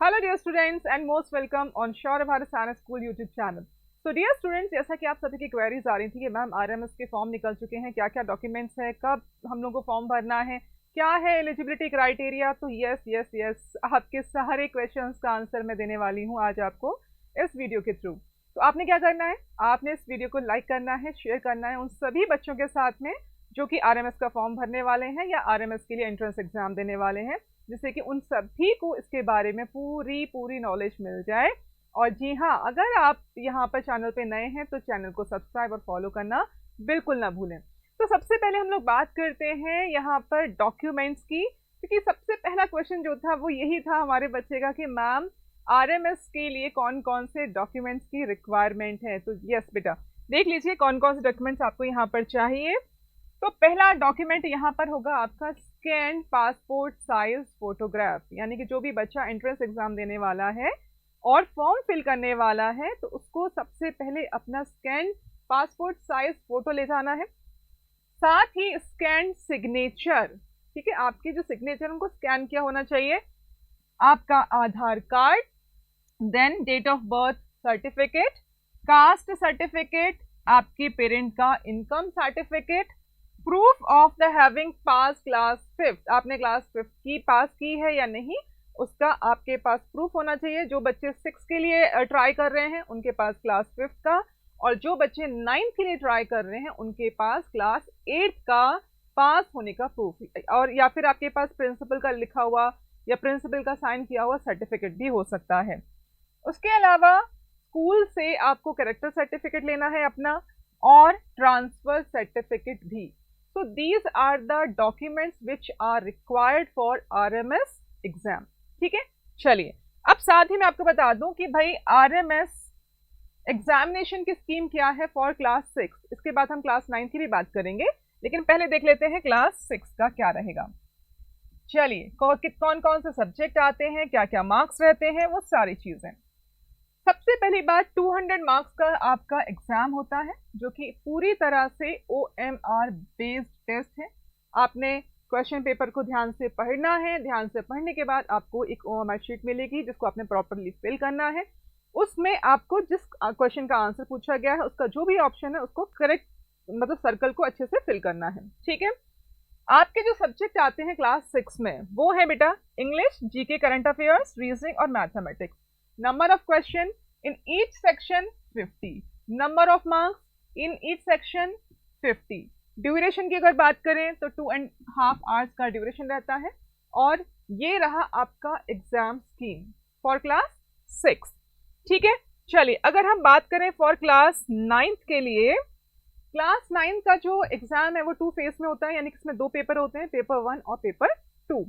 Hello dear students and most welcome on Shaurya Bharat science school YouTube channel. तो dear students, जैसा कि आप सभी की क्वेरीज आ रही थी कि मैम आरएमएस के फॉर्म निकल चुके हैं, क्या क्या डॉक्यूमेंट्स है, कब हम लोग को फॉर्म भरना है, क्या है एलिजिबिलिटी क्राइटेरिया। तो यस यस यस, आपके सारे क्वेश्चंस का आंसर मैं देने वाली हूँ आज आपको इस वीडियो के थ्रू। तो आपने क्या करना है, आपने इस वीडियो को लाइक करना है, शेयर करना है उन सभी बच्चों के साथ में जो कि आरएमएस का फॉर्म भरने वाले हैं या आरएमएस के लिए एंट्रेंस एग्जाम देने वाले हैं, जिससे कि उन सभी को इसके बारे में पूरी पूरी नॉलेज मिल जाए। और जी हाँ, अगर आप यहाँ पर चैनल पे नए हैं तो चैनल को सब्सक्राइब और फॉलो करना बिल्कुल ना भूलें। तो सबसे पहले हम लोग बात करते हैं यहाँ पर डॉक्यूमेंट्स की, क्योंकि सबसे पहला क्वेश्चन जो था वो यही था हमारे बच्चे का कि मैम आरएमएस के लिए कौन कौन से डॉक्यूमेंट्स की रिक्वायरमेंट है। तो यस बेटा, देख लीजिए कौन कौन से डॉक्यूमेंट्स आपको यहाँ पर चाहिए। तो पहला डॉक्यूमेंट यहाँ पर होगा आपका स्कैन पासपोर्ट साइज फोटोग्राफ, यानी कि जो भी बच्चा एंट्रेंस एग्जाम देने वाला है और फॉर्म फिल करने वाला है तो उसको सबसे पहले अपना स्कैन पासपोर्ट साइज फोटो ले जाना है, साथ ही स्कैन सिग्नेचर। ठीक है, आपके जो सिग्नेचर उनको स्कैन किया होना चाहिए, आपका Aadhaar card, then date of birth certificate, caste certificate, आपके पेरेंट का income certificate, proof of the having pass class fifth, आपने क्लास फिफ्थ की पास की है या नहीं उसका आपके पास प्रूफ होना चाहिए। जो बच्चे सिक्स के लिए ट्राई कर रहे हैं उनके पास क्लास फिफ्थ का, और जो बच्चे नाइन्थ के लिए ट्राई कर रहे हैं उनके पास क्लास एट्थ का पास होने का प्रूफ, और या फिर आपके पास प्रिंसिपल का लिखा हुआ या प्रिंसिपल का साइन किया हुआ सर्टिफिकेट भी हो सकता है। उसके अलावा स्कूल से आपको कैरेक्टर सर्टिफिकेट लेना है अपना, और ट्रांसफर सर्टिफिकेट भी। So these are the documents which are required for RMS exam। ठीक है, चलिए अब साथ ही मैं आपको बता दूं कि भाई RMS एग्जामिनेशन की स्कीम क्या है फॉर क्लास सिक्स। इसके बाद हम क्लास नाइन की भी बात करेंगे, लेकिन पहले देख लेते हैं क्लास सिक्स का क्या रहेगा। चलिए, कौन कौन से सब्जेक्ट आते हैं, क्या क्या मार्क्स रहते हैं, वो सारी चीजें। सबसे पहली बात, 200 मार्क्स का आपका एग्जाम होता है जो कि पूरी तरह से OMR बेस्ड टेस्ट है। आपने क्वेश्चन पेपर को ध्यान से पढ़ना है, ध्यान से पढ़ने के बाद आपको एक OMR शीट मिलेगी जिसको आपने प्रॉपरली फिल करना है। उसमें आपको जिस क्वेश्चन का आंसर पूछा गया है उसका जो भी ऑप्शन है उसको करेक्ट, मतलब सर्कल को अच्छे से फिल करना है। ठीक है, आपके जो सब्जेक्ट आते हैं क्लास सिक्स में वो है बेटा English, GK, current affairs, reasoning और mathematics. Number of question in each section 50, number of marks in each section 50। Duration की अगर बात करें तो 2.5 आवर्स का ड्यूरेशन रहता है। और ये रहा आपका exam scheme for class six. ठीक है, चलिए अगर हम बात करें फॉर क्लास नाइन्थ के लिए, क्लास नाइन्थ का जो एग्जाम है वो 2 फेज में होता है, यानी कि इसमें 2 पेपर होते हैं, पेपर 1 और पेपर 2।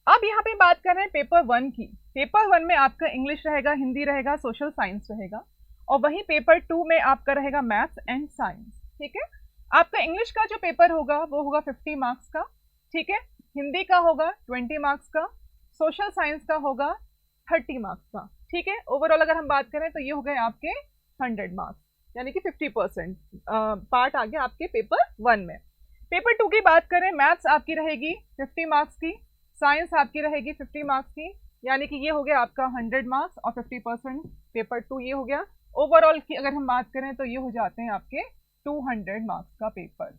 अब यहाँ पे बात कर रहे हैं पेपर 1 की। पेपर 1 में आपका इंग्लिश रहेगा, हिंदी रहेगा, सोशल साइंस रहेगा, और वहीं पेपर 2 में आपका रहेगा मैथ्स एंड साइंस। ठीक है, आपका इंग्लिश का जो पेपर होगा वो होगा 50 मार्क्स का। ठीक है, हिंदी का होगा 20 मार्क्स का, सोशल साइंस का होगा 30 मार्क्स का। ठीक है, ओवरऑल अगर हम बात करें तो ये हो गए आपके 100 मार्क्स, यानी कि 50% पार्ट आ गया आपके पेपर 1 में। पेपर 2 की बात करें, मैथ्स आपकी रहेगी 50 मार्क्स की, साइंस आपकी रहेगी 50 मार्क्स की, यानी कि ये हो गया आपका 100 मार्क्स और 50% पेपर 2 ये हो गया। ओवरऑल की अगर हम बात करें तो ये हो जाते हैं आपके 200 मार्क्स का पेपर।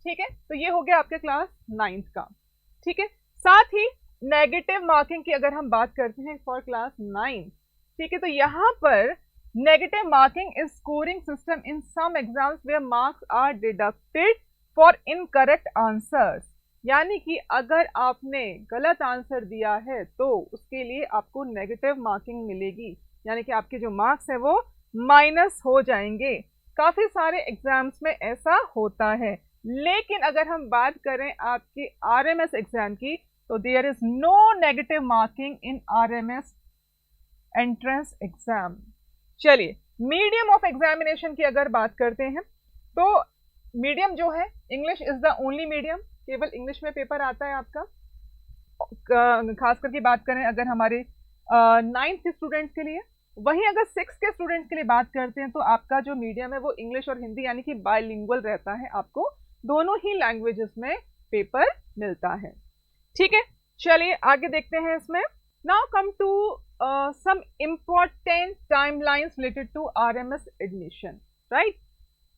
ठीक है, तो ये हो गया आपके क्लास नाइन्थ का। ठीक है, साथ ही नेगेटिव मार्किंग की अगर हम बात करते हैं फॉर क्लास नाइन्थ, ठीक है, तो यहाँ पर negative marking is scoring system in some exams where marks are deducted for incorrect answers. यानी कि अगर आपने गलत आंसर दिया है तो उसके लिए आपको नेगेटिव मार्किंग मिलेगी, यानी कि आपके जो मार्क्स है वो माइनस हो जाएंगे। काफी सारे एग्जाम्स में ऐसा होता है, लेकिन अगर हम बात करें आपके आरएमएस एग्जाम की तो there is no negative marking in RMS entrance exam. चलिए, मीडियम ऑफ एग्जामिनेशन की अगर बात करते हैं तो मीडियम जो है English is the only medium, केवल इंग्लिश में पेपर आता है आपका। खास करके बात करें अगर हमारे नाइन्थ के स्टूडेंट्स के लिए, वहीं अगर सिक्स के स्टूडेंट्स के लिए बात करते हैं तो आपका जो मीडियम है वो इंग्लिश और हिंदी, यानी कि बायलिंगुअल रहता है, आपको दोनों ही लैंग्वेजेस में पेपर मिलता है। ठीक है, चलिए आगे देखते हैं इसमें। Now come to guidelines related to RMS admission, right.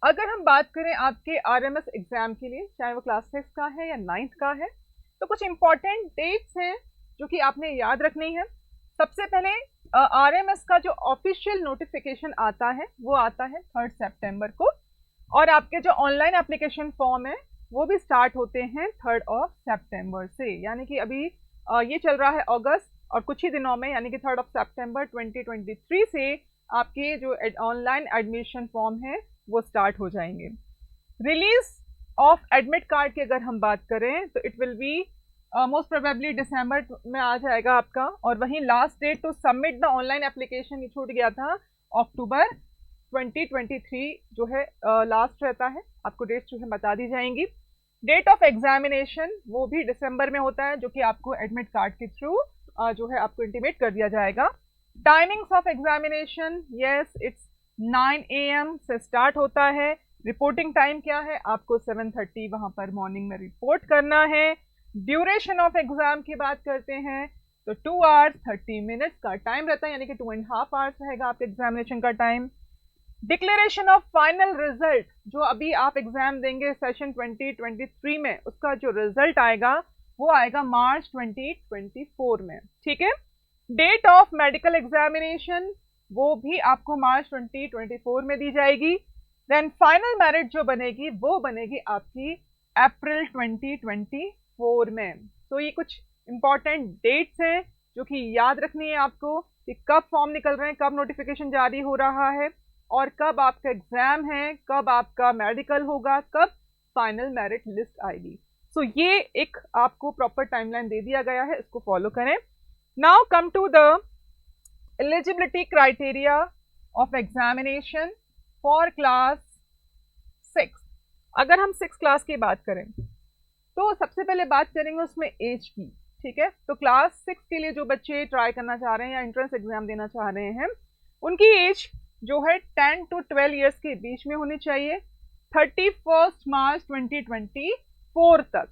अगर हम बात करें आपके आरएमएस एग्जाम के लिए, चाहे वो क्लास 6 का है या 9th का है, तो कुछ इंपॉर्टेंट डेट्स हैं जो कि आपने याद रखनी है। सबसे पहले आरएमएस का जो ऑफिशियल नोटिफिकेशन आता है वो आता है 3 सितंबर को, और आपके जो ऑनलाइन एप्लीकेशन फॉर्म है वो भी स्टार्ट होते हैं 3 सितंबर से, यानी कि अभी ये चल रहा है अगस्त, और कुछ ही दिनों में यानी कि 3 सितंबर 2023 से आपके जो ऑनलाइन एडमिशन फॉर्म है वो स्टार्ट हो जाएंगे। रिलीज ऑफ एडमिट कार्ड की अगर हम बात करें तो it will be most probably December में आ जाएगा आपका, और वहीं last date to submit the online application ये छूट गया था, अक्टूबर 2023 जो है लास्ट रहता है। आपको डेट जो है बता दी जाएंगी। डेट ऑफ एग्जामिनेशन वो भी दिसंबर में होता है, जो कि आपको एडमिट कार्ड के थ्रू जो है आपको इंटीमेट कर दिया जाएगा। Timings of examination, yes it's 9 AM से स्टार्ट होता है। रिपोर्टिंग टाइम क्या है, आपको 7:30 वहां पर मॉर्निंग में रिपोर्ट करना है। ड्यूरेशन ऑफ एग्जाम की बात करते हैं तो 2 hours 30 minutes का टाइम रहता है, यानी कि 2.5 hours रहेगा आपके एग्जामिनेशन का time. Declaration of final result, जो अभी आप एग्जाम देंगे सेशन 2023 में, उसका जो रिजल्ट आएगा वो आएगा मार्च 2024 में, ठीक है। डेट ऑफ मेडिकल एग्जामिनेशन वो भी आपको मार्च 2024 में दी जाएगी। देन फाइनल मेरिट जो बनेगी वो बनेगी आपकी अप्रैल 2024 में। तो ये कुछ इंपॉर्टेंट डेट्स हैं जो कि याद रखनी है आपको, कि कब फॉर्म निकल रहे हैं, कब नोटिफिकेशन जारी हो रहा है, और कब आपका एग्जाम है, कब आपका मेडिकल होगा, कब फाइनल मेरिट लिस्ट आएगी। सो ये एक आपको प्रॉपर टाइमलाइन दे दिया गया है, इसको फॉलो करें। Now come to the eligibility criteria of examination for class 6। अगर हम 6 क्लास की बात करें तो सबसे पहले बात करेंगे उसमें एज की, ठीक है। तो क्लास 6 के लिए जो बच्चे ट्राई करना चाह रहे हैं या एंट्रेंस एग्जाम देना चाह रहे हैं, उनकी एज जो है 10 to 12 ईयर्स के बीच में होनी चाहिए 31 मार्च 2024 तक।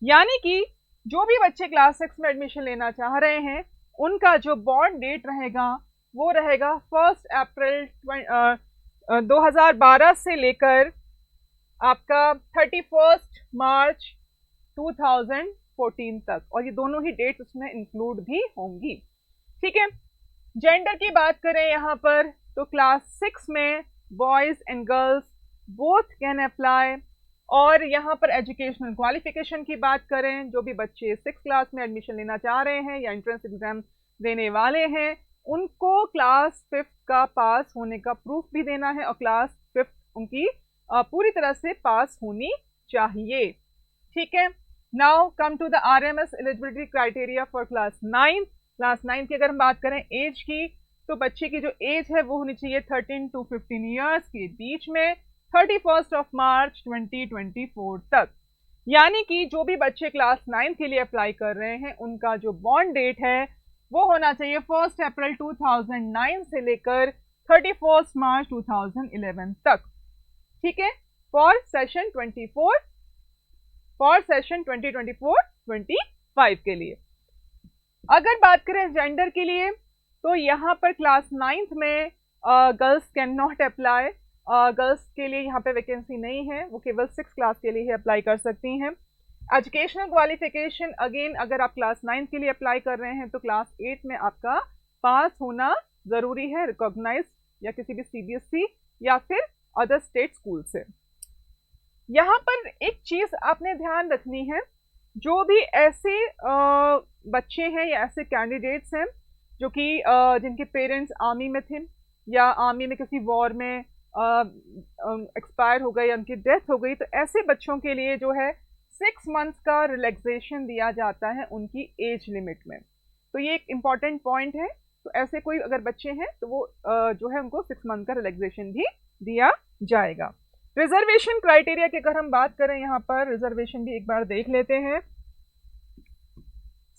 यानी कि जो भी बच्चे क्लास 6 में एडमिशन लेना चाह रहे हैं उनका जो बॉर्न डेट रहेगा वो रहेगा 1 अप्रैल 2012 से लेकर आपका 31 मार्च 2014 तक, और ये दोनों ही डेट उसमें इंक्लूड भी होंगी, ठीक है। जेंडर की बात करें यहाँ पर तो क्लास 6 में boys and girls both can apply. और यहाँ पर एजुकेशनल क्वालिफिकेशन की बात करें, जो भी बच्चे 6 क्लास में एडमिशन लेना चाह रहे हैं या एंट्रेंस एग्जाम देने वाले हैं, उनको क्लास 5 का पास होने का प्रूफ भी देना है, और क्लास 5 उनकी पूरी तरह से पास होनी चाहिए, ठीक है। Now come to the RMS eligibility criteria for class 9। Class 9 की अगर हम बात करें एज की, तो बच्चे की जो एज है वो होनी चाहिए 13 to 15 ईयर्स के बीच में 31 मार्च 2024 तक। यानी कि जो भी बच्चे क्लास 9 के लिए अप्लाई कर रहे हैं उनका जो बॉर्न डेट है वो होना चाहिए 1 अप्रैल 2009 से लेकर 31 मार्च 2011 तक, ठीक है, फॉर सेशन 2024-25 के लिए। अगर बात करें जेंडर के लिए तो यहाँ पर क्लास 9th में girls can not apply, girls के लिए यहाँ पे वैकेंसी नहीं है, वो केवल 6 क्लास के लिए ही अप्लाई कर सकती हैं। एजुकेशनल क्वालिफिकेशन अगेन, अगर आप क्लास 9 के लिए अप्लाई कर रहे हैं तो क्लास 8 में आपका पास होना ज़रूरी है, रिकॉग्नाइज या किसी भी सीबीएसई या फिर अदर स्टेट स्कूल से। यहाँ पर एक चीज़ आपने ध्यान रखनी है, जो भी ऐसे बच्चे हैं या ऐसे कैंडिडेट्स हैं जो कि जिनके पेरेंट्स आर्मी में थे या आर्मी में किसी वॉर में एक्सपायर हो गए या उनकी डेथ हो गई, तो ऐसे बच्चों के लिए जो है 6 मंथ्स का रिलैक्सेशन दिया जाता है उनकी एज लिमिट में। तो ये एक इम्पॉर्टेंट पॉइंट है। तो ऐसे कोई अगर बच्चे हैं तो वो जो है उनको 6 मंथ का रिलैक्सेशन भी दिया जाएगा। रिजर्वेशन क्राइटेरिया की अगर हम बात करें, यहाँ पर रिजर्वेशन भी एक बार देख लेते हैं।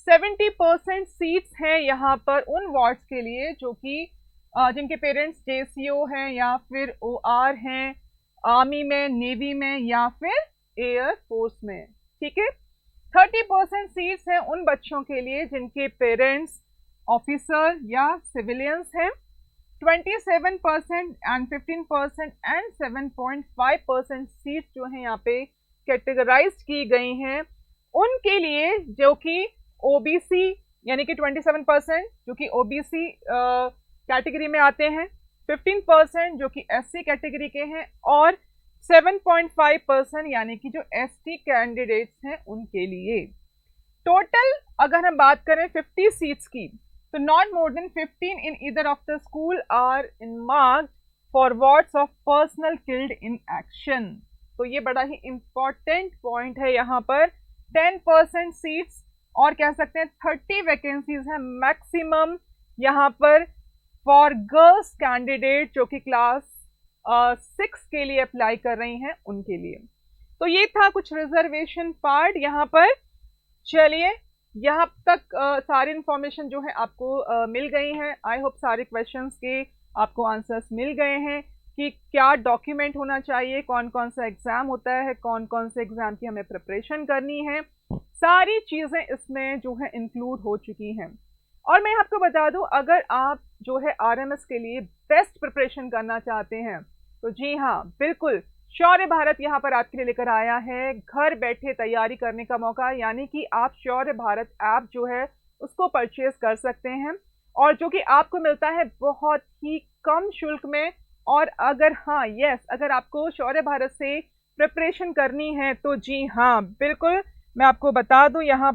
70% सीट्स हैं यहाँ पर उन वार्ड्स के लिए जो कि जिनके पेरेंट्स जेसीओ हैं या फिर ओआर हैं, आर्मी में, नेवी में या फिर एयर फोर्स में, ठीक है। 30% सीट्स हैं उन बच्चों के लिए जिनके पेरेंट्स ऑफिसर या सिविलियंस हैं। 27% एंड 15% एंड 7.5% सीट जो है यहाँ पे कैटेगराइज की गई हैं उनके लिए, जो कि ओबीसी यानी कि 27% जो कि ओबीसी कैटेगरी में आते हैं, 15% जो कि एससी कैटेगरी के हैं, और 7.5% यानी कि जो एसटी कैंडिडेट्स हैं उनके लिए। टोटल अगर हम बात करें 50 सीट्स की, तो not more than 15 in either of the school are earmarked for wards of personnel killed in action. तो ये बड़ा ही इंपॉर्टेंट पॉइंट है यहाँ पर। 10% सीट्स और कह सकते हैं 30 वैकेंसीज हैं मैक्सिमम यहाँ पर फॉर गर्ल्स कैंडिडेट जो कि क्लास 6 के लिए अप्लाई कर रही हैं उनके लिए। तो ये था कुछ रिजर्वेशन पार्ट यहाँ पर। चलिए, यहाँ तक सारी इंफॉर्मेशन जो है आपको मिल गई है। आई होप सारे क्वेश्चंस के आपको आंसर्स मिल गए हैं कि क्या डॉक्यूमेंट होना चाहिए, कौन कौन सा एग्ज़ाम होता है, कौन कौन से एग्ज़ाम की हमें प्रिपरेशन करनी है। सारी चीज़ें इसमें जो है इंक्लूड हो चुकी हैं। और मैं आपको बता दूं, अगर आप जो है आरएमएस के लिए बेस्ट प्रिपरेशन करना चाहते हैं तो जी हाँ, बिल्कुल शौर्य भारत यहाँ पर आपके लिए लेकर आया है घर बैठे तैयारी करने का मौका। यानी कि आप शौर्य भारत ऐप जो है उसको परचेज कर सकते हैं, और जो कि आपको मिलता है बहुत ही कम शुल्क में। और अगर हाँ अगर आपको शौर्य भारत से प्रिपरेशन करनी है तो जी हाँ, बिल्कुल मैं आपको बता दूं, यहाँ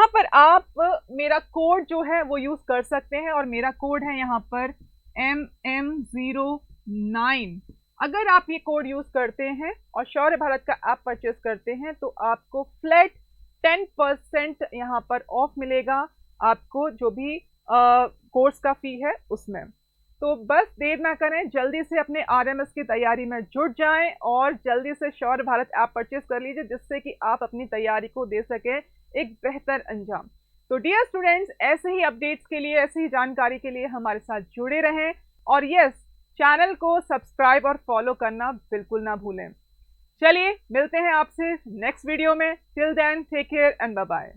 पर आप मेरा कोड जो है वो यूज़ कर सकते हैं, और मेरा कोड है यहाँ पर MM09। अगर आप ये कोड यूज़ करते हैं और शौर्य भारत का ऐप परचेस करते हैं तो आपको फ्लैट 10% यहाँ पर ऑफ मिलेगा, आपको जो भी कोर्स का फ़ी है उसमें। तो बस देर ना करें, जल्दी से अपने आरएमएस की तैयारी में जुट जाएं और जल्दी से शौर्य भारत ऐप परचेस कर लीजिए, जिससे कि आप अपनी तैयारी को दे सकें एक बेहतर अंजाम। तो डियर स्टूडेंट्स, ऐसे ही अपडेट्स के लिए, ऐसी ही जानकारी के लिए हमारे साथ जुड़े रहें, और चैनल को सब्सक्राइब और फॉलो करना बिल्कुल ना भूलें। चलिए मिलते हैं आपसे नेक्स्ट वीडियो में। Till then take care and bye bye.